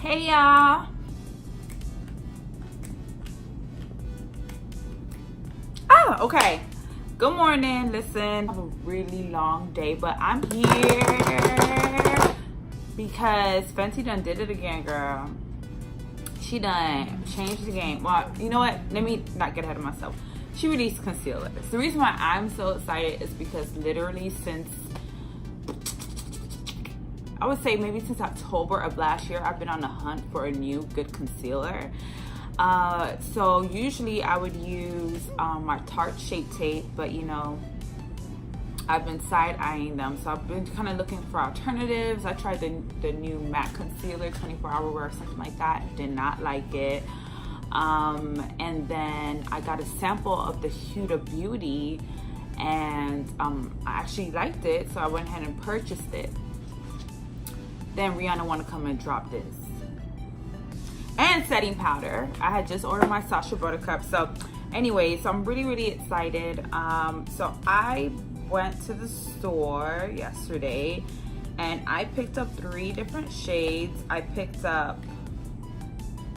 Hey y'all. Okay. Good morning. Listen, I have a really long day, but I'm here because Fenty done did it again, girl. She done changed the game. Well, you know what? Let me not get ahead of myself. She released concealers. The reason why I'm so excited is because literally since, I would say maybe since October of last year, I've been on the hunt for a new good concealer. So usually I would use my Tarte Shape Tape, but you know, I've been side-eyeing them, so I've been kind of looking for alternatives. I tried the new matte concealer, 24-hour wear, something like that. Did not like it. And then I got a sample of the Huda Beauty, and I actually liked it, so I went ahead and purchased it. Then Rihanna wanted to come and drop this. And setting powder. I had just ordered my Stushes Buttercup. So anyway, so I'm really excited. So I went to the store yesterday and I picked up 3 different shades. I picked up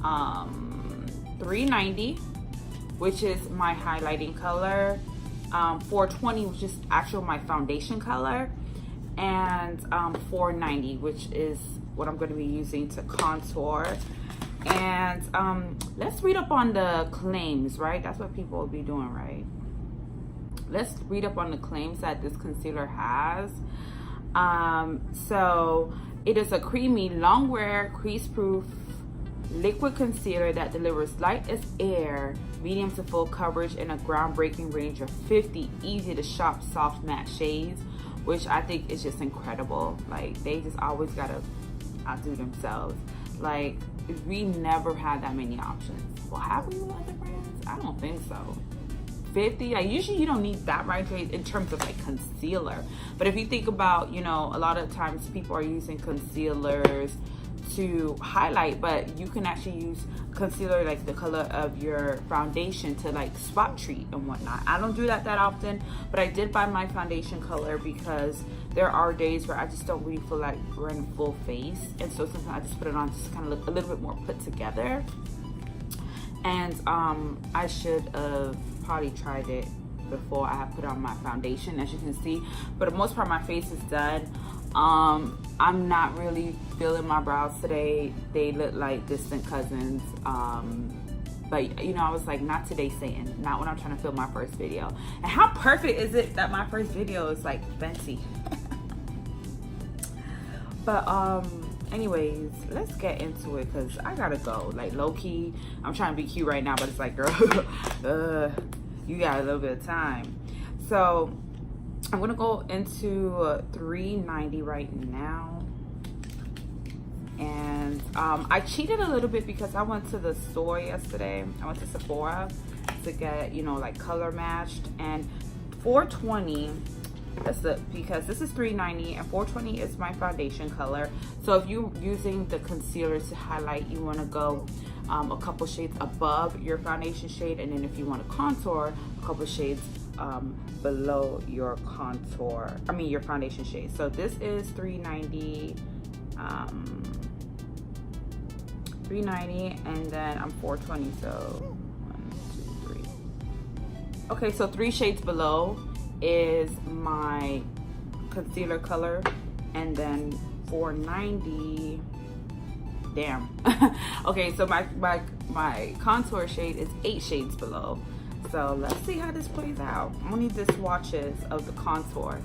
390, which is my highlighting color, 420, which is actually my foundation color, and 490, which is what I'm going to be using to contour. And let's read up on the claims, right? That's what people will be doing, right? Let's read up on the claims that this concealer has. So it is a creamy, long wear, crease proof liquid concealer that delivers light as air, medium to full coverage in a groundbreaking range of 50 easy to shop soft matte shades, which I think is just incredible. Like, they just always gotta outdo themselves. Like, we never had that many options. Well, have we with other brands? I don't think so. 50, like, usually you don't need that much in terms of like concealer. But if you think about, you know, a lot of times people are using concealers to highlight, but you can actually use concealer like the color of your foundation to like spot treat and whatnot. I don't do that often, but I did buy my foundation color because there are days where I just don't really feel like wearing full face, and so sometimes I just put it on just to kind of look a little bit more put together. And I should have probably tried it before I have put on my foundation, as you can see, but for the most part my face is done. I'm not really feeling my brows today. They look like distant cousins. But you know, I was like, not today, Satan. Not when I'm trying to film my first video. And how perfect is it that my first video is like Fenty? But anyways, let's get into it because I gotta go. Like, low-key, I'm trying to be cute right now, but it's like, girl, you got a little bit of time. So I'm gonna go into 390 right now. And I cheated a little bit because I went to the store yesterday. I went to Sephora to get, you know, like color matched. And 420, because this is 390 and 420 is my foundation color. So if you're using the concealer to highlight, you want to go a couple shades above your foundation shade, and then if you want to contour, a couple shades below your contour, your foundation shade. So this is 390, 390, and then I'm 420, so 1, 2, 3. Okay, so 3 shades below is my concealer color, and then 490, damn. Okay, so my contour shade is 8 shades below. So let's see how this plays out. Only the swatches of the contour,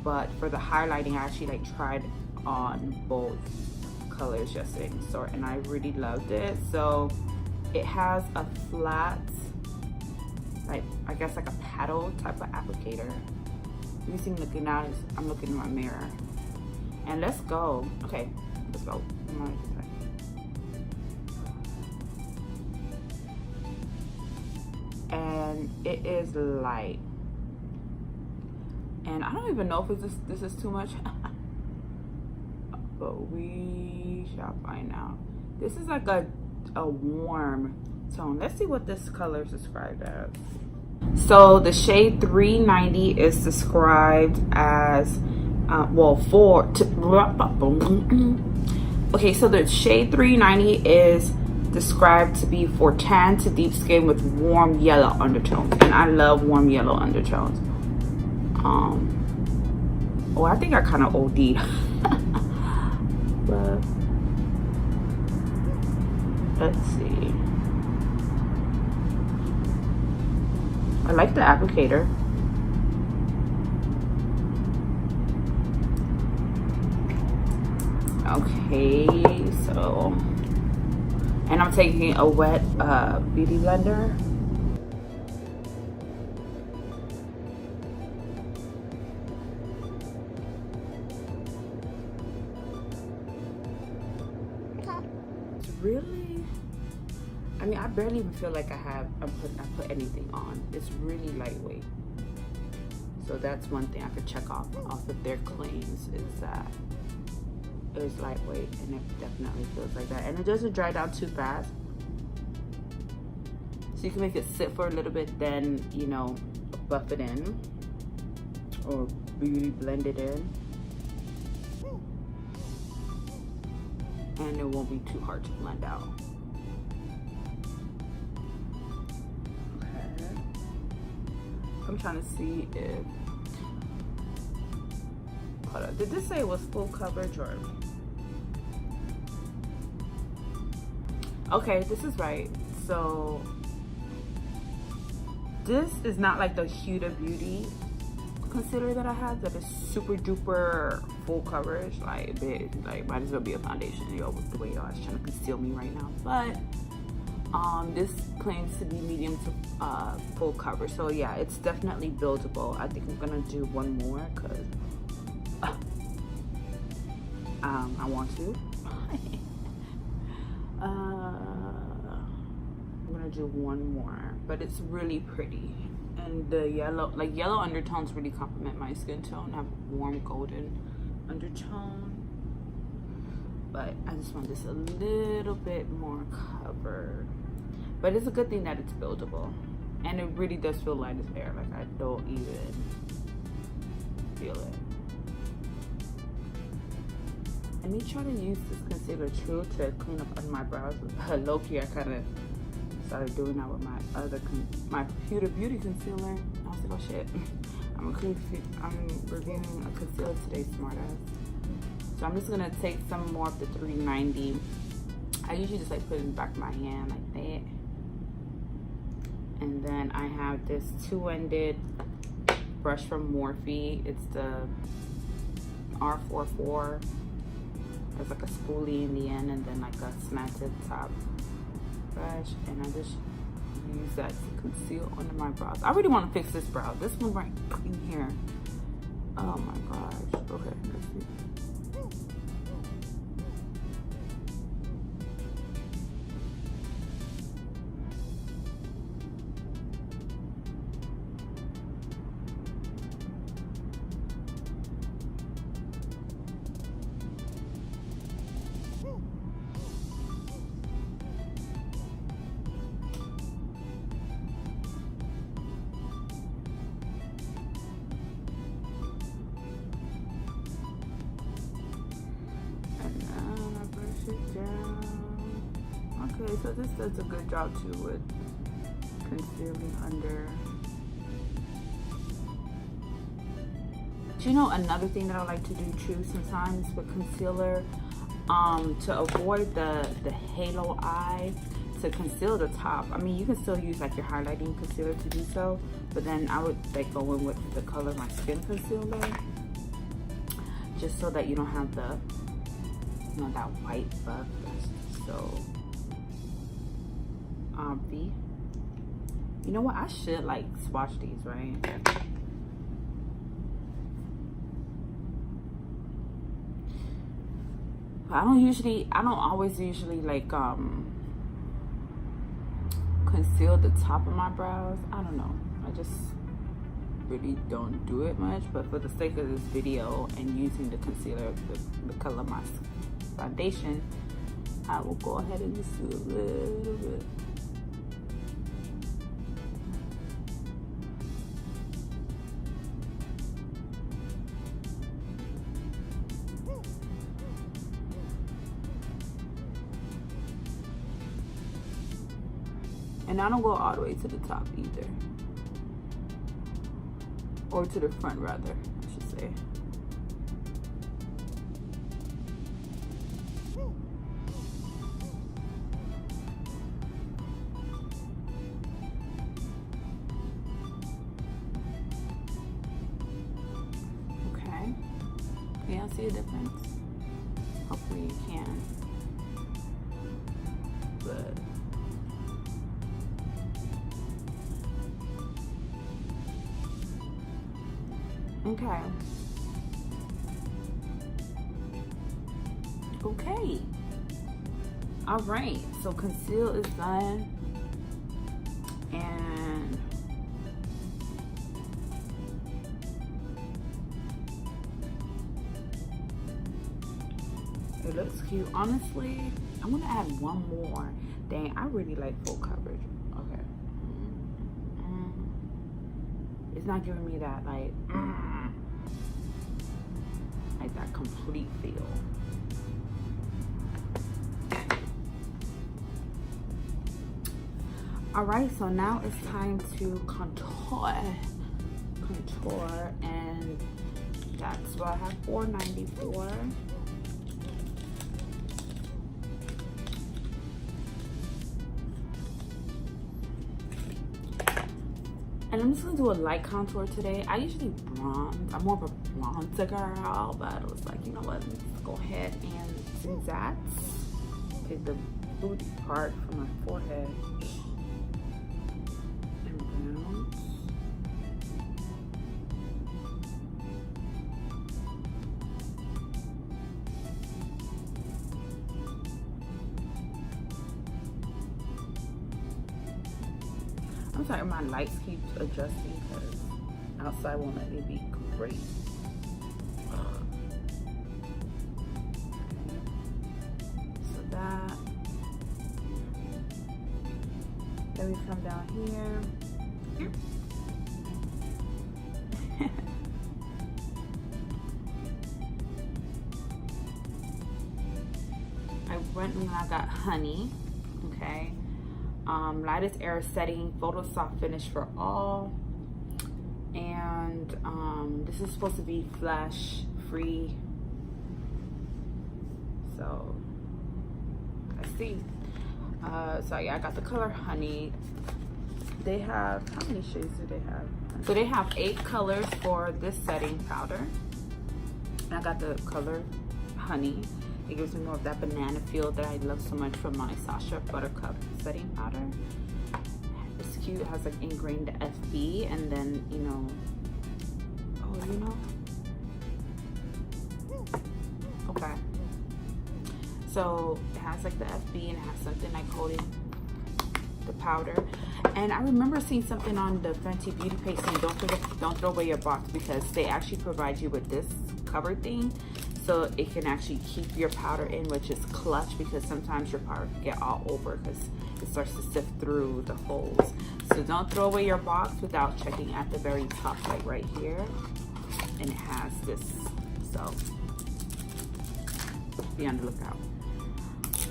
but for the highlighting I actually like tried on both colors yesterday in the store, and I really loved it. So it has a flat, like, I guess like a paddle type of applicator. You see me looking now, I'm looking in my mirror. And let's go. Okay, let's go. And it is light. And I don't even know if this is too much. But we shall find out. This is like a warm tone. Let's see what this color is described as. So the shade 390 is described as Okay, so the shade 390 is described to be for tan to deep skin with warm yellow undertones, and I love warm yellow undertones. Oh, I think I kind of OD'd. But let's see. I like the applicator. Okay, so, and I'm taking a wet beauty blender. It's really, I mean, I barely even feel like I put anything on. It's really lightweight. So that's one thing I could check off of their claims, is that it's lightweight, and it definitely feels like that, and it doesn't dry down too fast, so you can make it sit for a little bit, then, you know, buff it in or beauty blend it in, and it won't be too hard to blend out. Okay, I'm trying to see if, hold on, did this say it was full coverage or? Okay, this is right. So this is not like the Huda Beauty concealer that I have that is super duper full coverage, like big, like might as well be a foundation, yo, with the way y'all is trying to conceal me right now. But this claims to be medium to full coverage, so yeah, it's definitely buildable. I think I'm gonna do one more because I want to. I'm gonna do one more, but it's really pretty, and the yellow, like yellow undertones, really complement my skin tone. I have warm golden undertone, but I just want this a little bit more covered. But it's a good thing that it's buildable, and it really does feel light as air. Like I don't even feel it. Let me try to use this concealer True to clean up under my brows. Low-key, I kind of started doing that with my other, my Huda Beauty concealer. I was like, oh shit, I'm reviewing a concealer today, smartass. So I'm just gonna take some more of the 390. I usually just like put it in the back of my hand like that. And then I have this two-ended brush from Morphe. It's the R44. There's like a spoolie in the end and then like a slanted top brush, and I just use that to conceal under my brows. I really want to fix this brow. This one right in here. Oh my gosh. Okay, let's see. Okay, so this does a good job too with concealing under. Do you know another thing that I like to do too sometimes with concealer? To avoid the halo eye, to conceal the top. I mean, you can still use like your highlighting concealer to do so, but then I would like go in with the color of my skin concealer, just so that you don't have the, you know, that white buff that's so obvious. You know what? I should like swatch these, right? I don't always usually like conceal the top of my brows. I don't know. I just really don't do it much, but for the sake of this video and using the concealer, the color of my foundation, I will go ahead and just do a little bit. And I don't go all the way to the top either. Or to the front rather, I should say. Okay. Yeah, see a difference? Hopefully you can. Good. Okay. Okay. All right. So conceal is done, and it looks cute. Honestly, I want to add one more. Dang, I really like full coverage. Okay. It's not giving me that like that complete feel. All right, so now it's time to contour, and that's what I have $4.94. And I'm just gonna do a light contour today. I usually bronze. I'm more of a bronzer girl, but I was like, you know what? Let's go ahead and do that. Take the booty part from my forehead and bronze. I'm sorry, my lights keep adjusting because outside won't let me be great. So that. Then we come down here. I went and I got honey, okay. Lightest air setting, photo soft finish for all, and this is supposed to be flash free, so let's see. So yeah, I got the color honey. They have, how many shades do they have? So they have 8 colors for this setting powder, and I got the color honey. It gives me more of that banana feel that I love so much from my Sasha Buttercup setting powder. It's cute. It has like ingrained FB, and then, you know, okay. So it has like the FB, and it has something I coated the powder. And I remember seeing something on the Fenty Beauty Pro saying don't throw away your box, because they actually provide you with this cover thing, so it can actually keep your powder in, which is clutch, because sometimes your powder can get all over because it starts to sift through the holes. So don't throw away your box without checking at the very top, like right here, and it has this, so be on the lookout.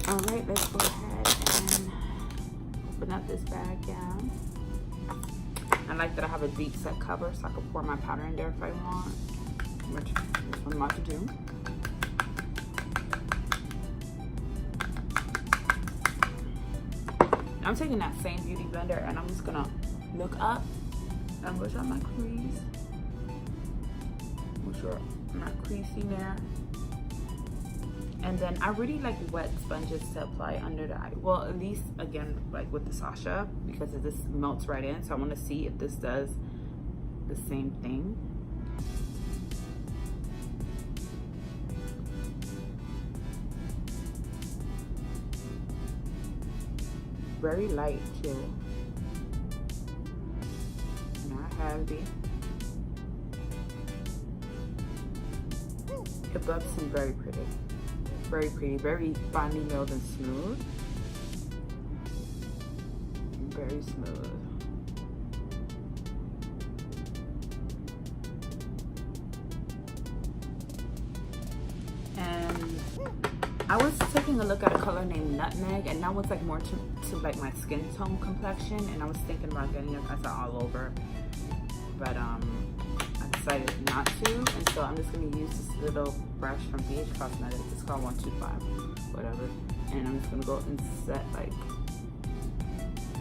All right, let's go ahead and open up this bag down. I like that I have a deep set cover, so I can pour my powder in there if I want, which is what I'm about to do. I'm taking that same beauty blender, and I'm just gonna look up and brush out my crease. Make sure I'm not creasing there. And then I really like wet sponges to apply under the eye. Well, at least, again, like with the Sasha, because this melts right in. So I want to see if this does the same thing. Very light too, not heavy. It buffs and very pretty, very finely milled and smooth, very smooth. And I was taking a look at a color named Nutmeg, and that was like more to like my skin tone complexion, and I was thinking about getting it as all over, but I decided not to, and so I'm just gonna use this little brush from BH Cosmetics. It's called 125, whatever, and I'm just gonna go and set like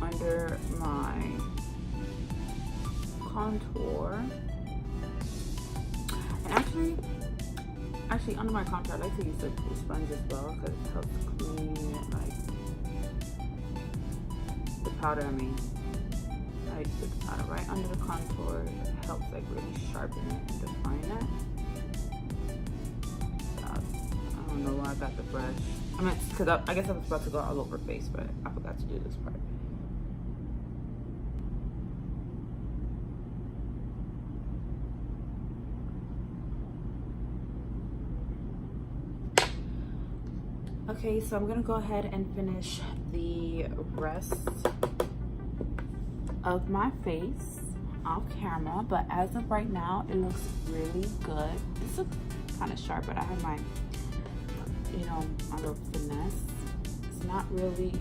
under my contour, and actually under my contour I like to use the sponge as well because it helps clean it, like the powder. I mean, I put the powder right under the contour. It helps like really sharpen it and define it. I don't know why I got the brush. I mean, because I guess I was about to go all over face, but I forgot to do this part. Okay, so I'm gonna go ahead and finish the rest of my face off camera, but as of right now it looks really good. This looks kind of sharp, but I have my, you know, my little finesse. It's not really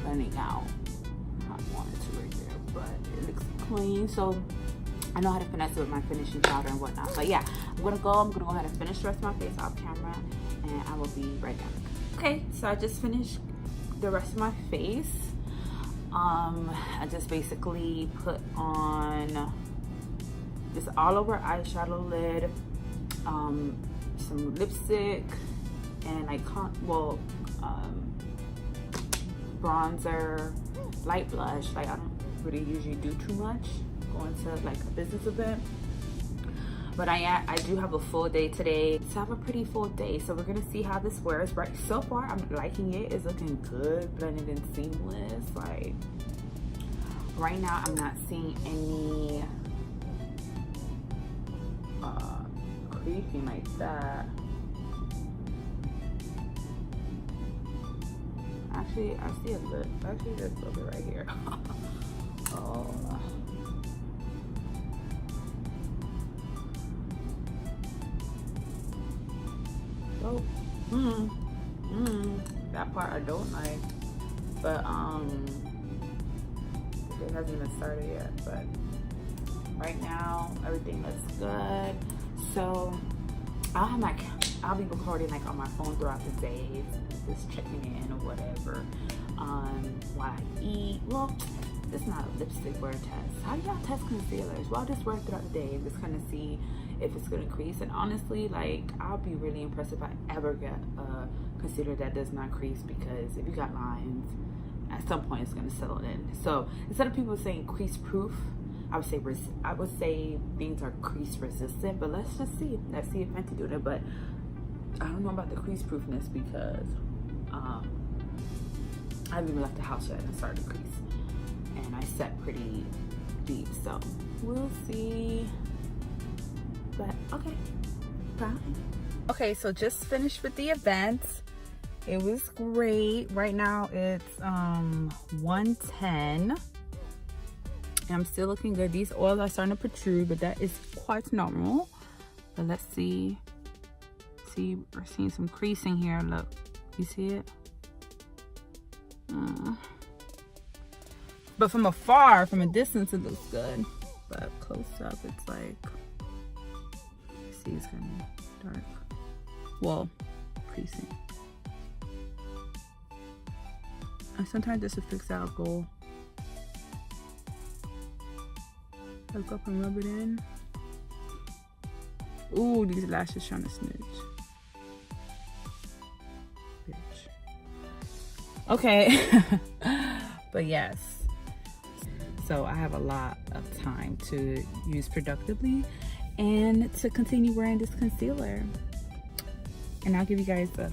blending out how I want it to right there, but it looks clean, so I know how to finesse it with my finishing powder and whatnot. But yeah, I'm gonna go ahead and finish the rest of my face off camera, and I will be right back. Okay, so I just finished the rest of my face. I just basically put on this all over eyeshadow lid, some lipstick, and like bronzer, light blush. Like I don't really usually do too much going to like a business event, but I do have a full day today, so I have a pretty full day, so we're gonna see how this wears. Right, so far I'm liking it. It's looking good, blended and seamless. Like right now I'm not seeing any creasing like that. Actually, I see a lip. Actually, there's a little bit right here. Oh. Oh. That part I don't like. But it hasn't even started yet. But right now everything looks good. So I'll be recording like on my phone throughout the day, just checking in or whatever. While I eat. Well, it's not a lipstick wear test. How do y'all test concealers? Well, I'll just wear it throughout the day and just kind of see if it's gonna crease. And honestly, like I'll be really impressed if I ever get a concealer that does not crease, because if you got lines, at some point it's gonna settle in. So instead of people saying crease proof, I would say things are crease resistant. But let's see if Fenty doing it. But I don't know about the crease proofness, because I haven't even left the house yet and I started to crease, and I set pretty deep, so we'll see. But okay, bye. Okay, so just finished with the event. It was great. Right now it's 1:10 and I'm still looking good. These oils are starting to protrude, but that is quite normal. But let's see, we're seeing some creasing here. Look, you see it? But from afar, from a distance, it looks good. But close up, it's like, see, it's kind of dark. Well, creasing. And sometimes just to fix out, I'll go up and rub it in. Ooh, these lashes trying to smidge. Okay. But yes, so I have a lot of time to use productively and to continue wearing this concealer, and I'll give you guys a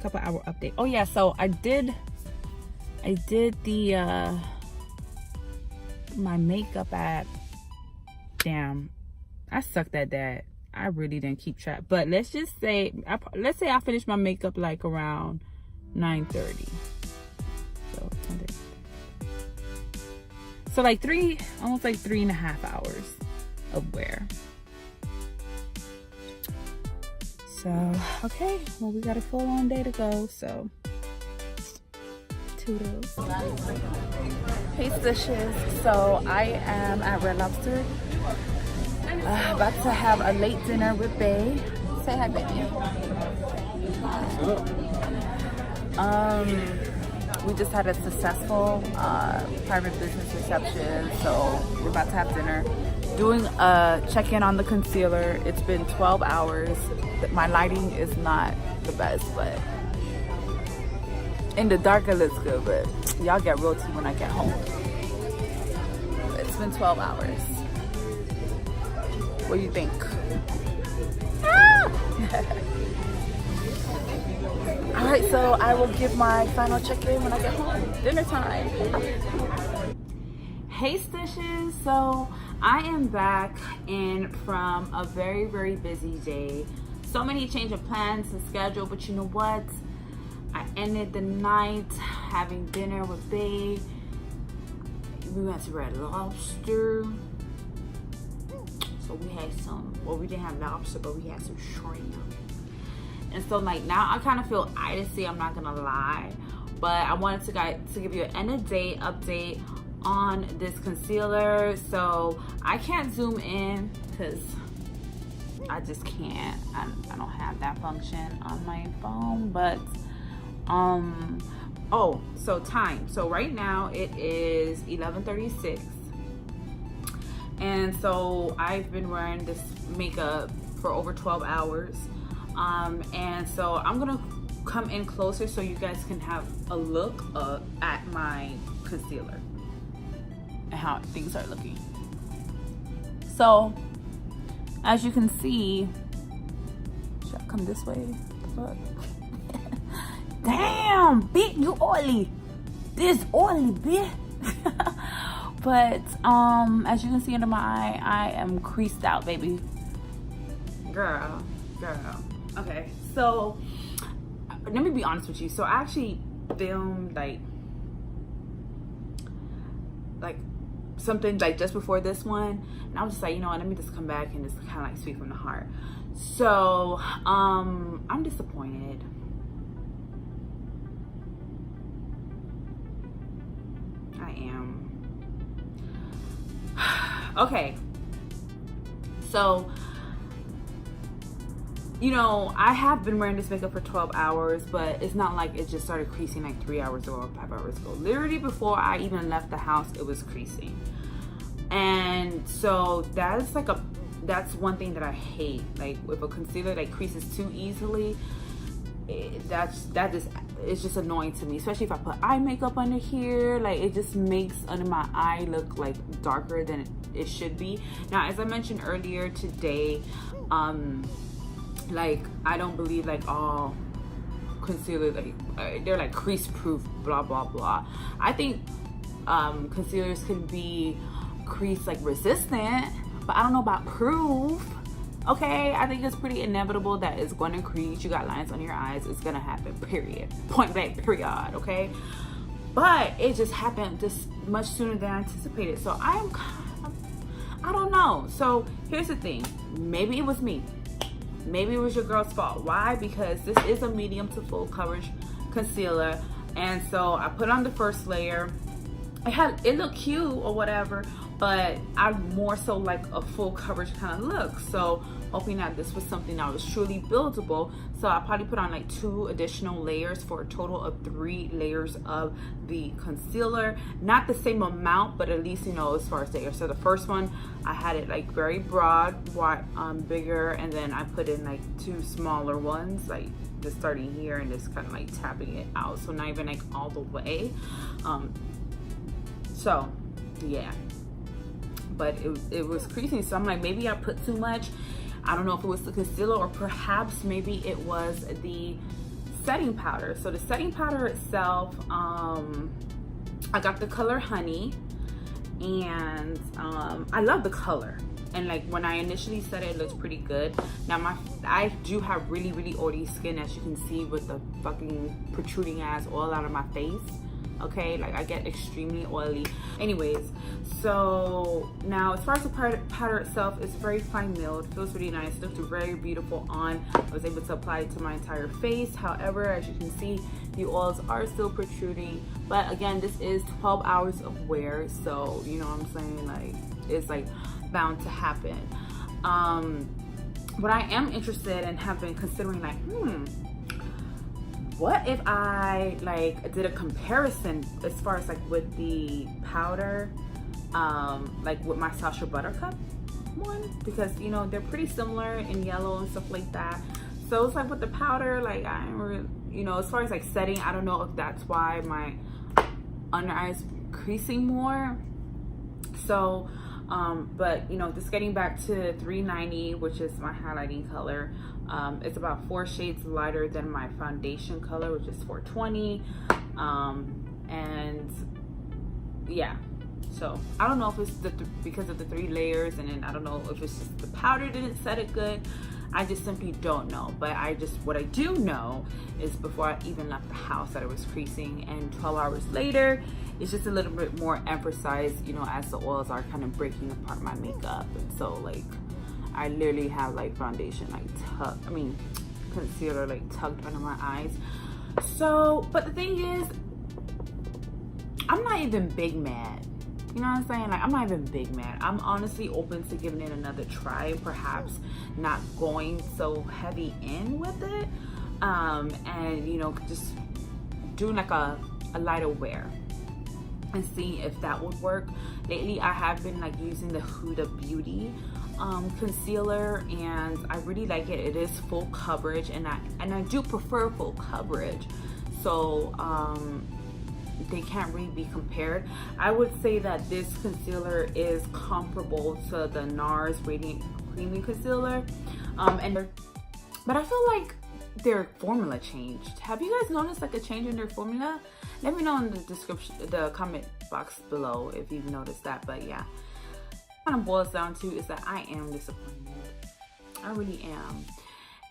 couple hour update. Oh yeah, so I did the my makeup at, damn, I sucked at that. I really didn't keep track, but let's just say I finished my makeup like around 9:30. So like almost like 3.5 hours of wear. So, okay, well, we got a full-on day to go, so toodles. Hey, Stushes. So, I am at Red Lobster. About to have a late dinner with Bae. Say hi, baby. We just had a successful private business reception, so we're about to have dinner. Doing a check-in on the concealer. It's been 12 hours. My lighting is not the best, but in the dark it looks good, but y'all get real tea when I get home. It's been 12 hours. What do you think? Ah! All right, so I will give my final check-in when I get home. Dinner time. Hey, Stushes. So I am back in from a very, very busy day. So many change of plans and schedule, but you know what? I ended the night having dinner with Bae. We went to Red Lobster. So we had some, well, we didn't have lobster, but we had some shrimp. And so like now I kind of feel icy, I'm not gonna lie. But I wanted to give you an end of day update on this concealer. So I can't zoom in because I just can't. I don't have that function on my phone. But oh, so time. So right now it is 11:36. And so I've been wearing this makeup for over 12 hours. And so I'm gonna come in closer so you guys can have a look at my concealer and how things are looking. So as you can see, should I come this way? Look. Damn, bitch, you oily. This oily, bitch. But as you can see under my eye, I am creased out, baby. Girl. Okay, so let me be honest with you. So I actually filmed like something like just before this one, and I was just like, you know what, let me just come back and just kind of like speak from the heart. So I'm disappointed. I am. Okay, so you know, I have been wearing this makeup for 12 hours, but it's not like it just started creasing like 3 hours ago or 5 hours ago. Literally before I even left the house, it was creasing. And so that's one thing that I hate. Like if a concealer like creases too easily, it's just annoying to me, especially if I put eye makeup under here. Like it just makes under my eye look like darker than it should be. Now, as I mentioned earlier today, like I don't believe like all concealer like they're like crease proof, blah blah blah. I think concealers can be crease like resistant, but I don't know about proof. Okay, I think it's pretty inevitable that it's going to crease. You got lines on your eyes, it's gonna happen, period, point blank, period. Okay, but it just happened just much sooner than anticipated. So I don't know. So here's the thing, maybe it was me. Maybe it was your girl's fault. Why? Because this is a medium to full coverage concealer. And so I put on the first layer. It looked cute or whatever, but I more so like a full coverage kind of look. So hoping that this was something that was truly buildable. So I probably put on like 2 additional layers for a total of 3 layers of the concealer. Not the same amount, but at least, you know, as far as layers. So the first one, I had it like very broad, wide, bigger, and then I put in like 2 smaller ones, like just starting here and just kind of like tapping it out. So not even like all the way. So yeah, but it was creasing. So I'm like, maybe I put too much. I don't know if it was the concealer or perhaps maybe it was the setting powder. So the setting powder itself, I got the color Honey, and I love the color. And like when I initially set it, it looks pretty good. Now I do have really, really oily skin, as you can see with the fucking protruding ass oil out of my face. okay? Like, I get extremely oily. Anyways, so now as far as the powder itself, it's very fine milled, feels really nice, looks very beautiful on. I was able to apply it to my entire face. However, as you can see, the oils are still protruding, but again, this is 12 hours of wear, so you know what I'm saying, like, it's like bound to happen. What I am interested and have been considering, like, what if I like did a comparison as far as like with the powder, like with my Sasha Buttercup one, because you know they're pretty similar in yellow and stuff like that. So it's like with the powder, like I ain't really, you know, as far as like setting, I don't know if that's why my under eyes creasing more. So but you know, just getting back to 390, which is my highlighting color, it's about 4 shades lighter than my foundation color, which is 420. And yeah, so I don't know if it's because of the 3 layers, and then I don't know if it's just the powder didn't set it good. I just simply don't know. But what I do know is before I even left the house that it was creasing, and 12 hours later it's just a little bit more emphasized, you know, as the oils are kind of breaking apart my makeup. And so like I literally have like foundation like concealer like tucked under my eyes. So, but the thing is, I'm not even big mad. You know what I'm saying? Like, I'm not even big mad. I'm honestly open to giving it another try, perhaps not going so heavy in with it, and you know, just doing like a lighter wear and see if that would work. Lately I have been like using the Huda Beauty concealer, and I really like it. It is full coverage, and I do prefer full coverage, so they can't really be compared. I would say that this concealer is comparable to the NARS Radiant Creamy Concealer, but I feel like their formula changed. Have you guys noticed like a change in their formula? Let me know in the description, the comment box below if you've noticed that. But yeah, what it kind of boils down to is that I am disappointed. I really am.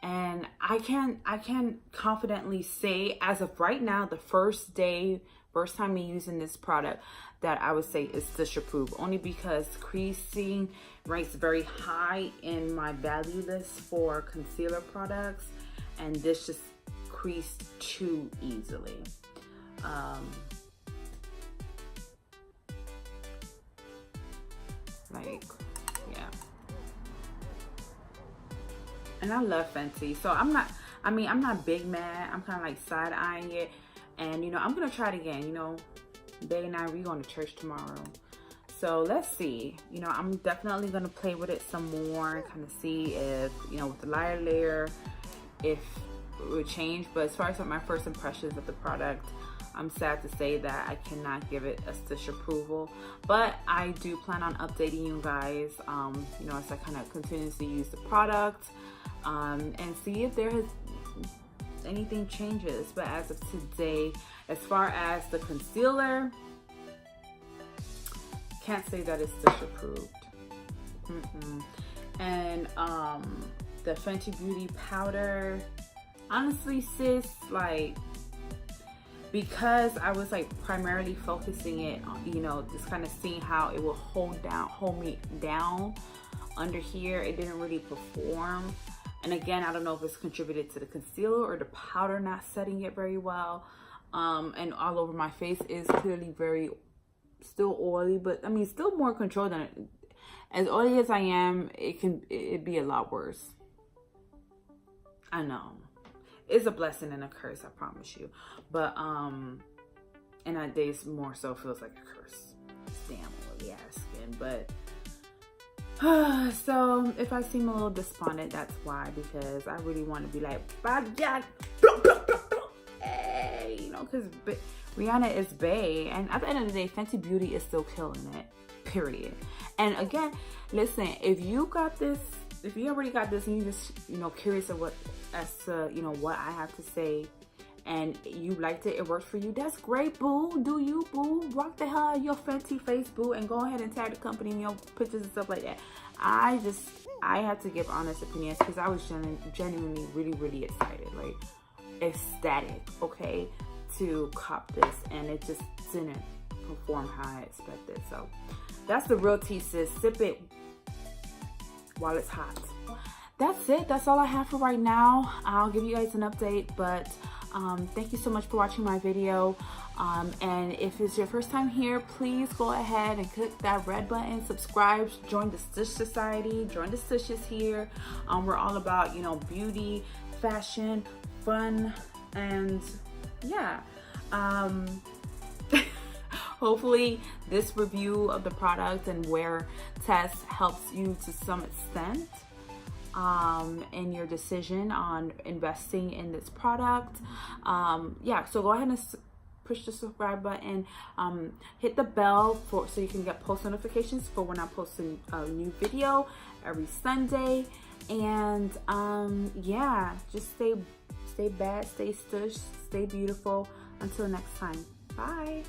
And I can confidently say, as of right now, the first time me using this product, that I would say is Stush approved, only because creasing ranks very high in my value list for concealer products, and this just creased too easily. Like, yeah. And I love Fenty, so I'm not big mad. I'm kind of like side-eyeing it, and you know, I'm gonna try it again. You know, Bay and I, we going to church tomorrow, so let's see. You know, I'm definitely gonna play with it some more and kind of see if, you know, with the lighter layer, if it would change. But as far as my first impressions of the product, I'm sad to say that I cannot give it a Stush approval, but I do plan on updating you guys, you know, as I kind of continuously use the product, and see if there has anything changes. But as of today, as far as the concealer, can't say that it's Stush approved. And the Fenty Beauty powder, honestly sis, like, because I was like primarily focusing it on, you know, just kind of seeing how it will hold me down under here, it didn't really perform. And again, I don't know if it's contributed to the concealer or the powder not setting it very well. And all over my face is clearly very still oily, but I mean, still more controlled than it. As oily as I am, it'd be a lot worse. I know. It's a blessing and a curse, I promise you. But and that days more so feels like a curse. Damn oily ass skin. But so if I seem a little despondent, that's why, because I really want to be like, hey, you know, because Rihanna is bae, and at the end of the day, Fenty Beauty is still killing it, period. And again, listen, if you got this, if you already got this and you just, you know, curious of as to, you know, what I have to say, and you liked it, it worked for you, that's great, boo. Do you, boo? Rock the hell out of your Fenty face, boo, and go ahead and tag the company in your pictures and stuff like that. I had to give honest opinions because I was genuinely really excited, like ecstatic, okay, to cop this, and it just didn't perform how I expected. So that's the real tea, sis. Sip it while it's hot. That's it. That's all I have for right now. I'll give you guys an update, but thank you so much for watching my video. And if it's your first time here, please go ahead and click that red button, subscribe, join the Stush Society, join the Stushes here. We're all about, you know, beauty, fashion, fun, and yeah. Hopefully this review of the product and wear test helps you to some extent in your decision on investing in this product. Yeah, so go ahead and push the subscribe button, hit the bell so you can get post notifications for when I post a new video every Sunday. And yeah, just stay bad, stay stush, stay beautiful. Until next time, bye.